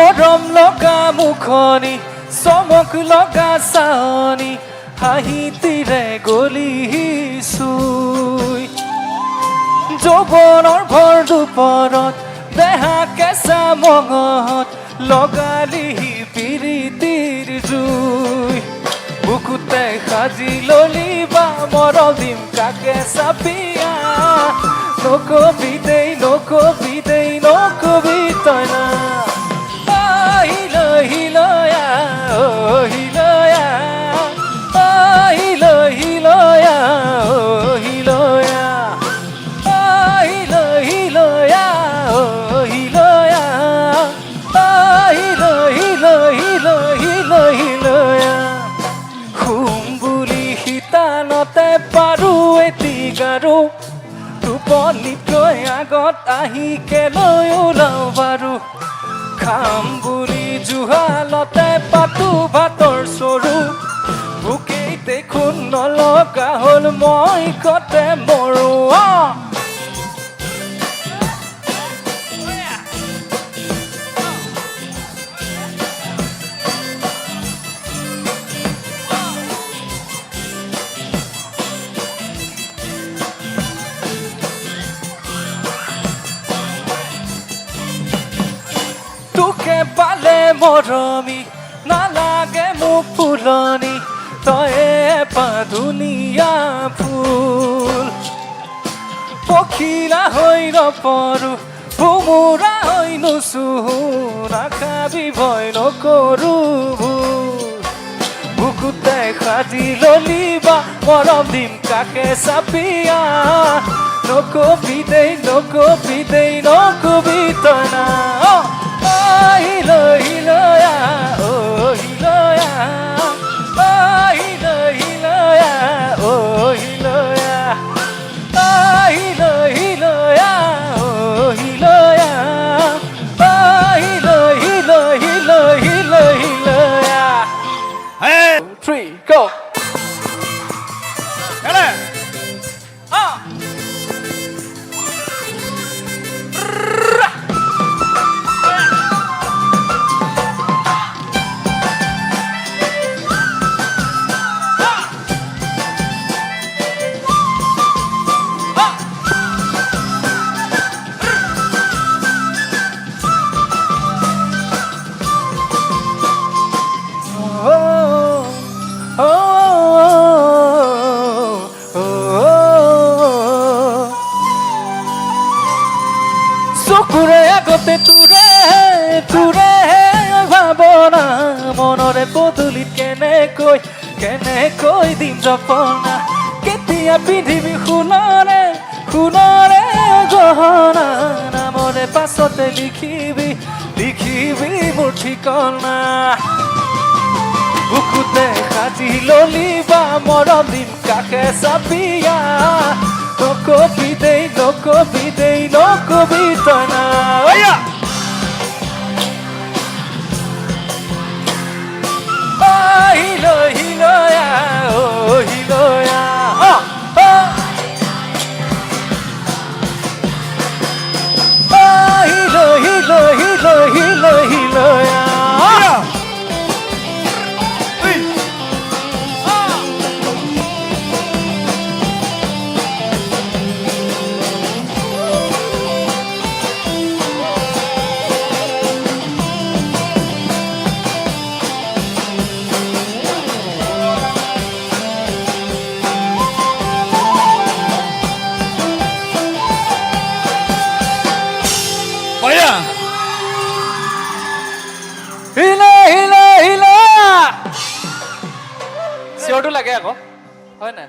মৰম লগা মুখনি চমক লগা চাৱনি হাঁহিতিৰে গলিচুই যৌৱনৰ ভৰ দুপৰত দেহা কেঁচা মঙহত লগালিহি পিৰিতিৰ জুই বুকুতে সাজি ললি বা মৰম দিম কাকে চাপিয়া নকবি দেই তই না হিলয়া পাৰো এটি গাৰো টোপনিতকৈ আগত আহি কেলৈ ওলাও বাৰু খাম বুলি জুহালতে পাতো ভাতৰ চৰু ভোকেই দেখোন নলগা হ'ল মই কতে মৰো তোকে পালে মৰমি নালাগে মোক ফুলনি তই এপা ধুনীয়া ফুল পখিলা হৈ নপৰো ভোমোৰা হৈ নুচু নাখাবি ভয় নকৰো বুকুতে সাজি ললি বা মৰম দিম কাকে চাপিয়া নকবি দেই তই না Three, go! চকুৰে আগতে তোৰে ভাৱনা মনৰে পদূলিত কেনেকৈ দিম জপনা কেতিয়া পিন্ধিবি সোণৰে গহনা নামৰে পাছতে লিখিবি মোৰ ঠিকনা বুকুতে সাজি ললি বা মৰম দিম কাকে চাপিয়া নকবি দেই তই না চিঞৰটো লাগে আকৌ হয় নাই?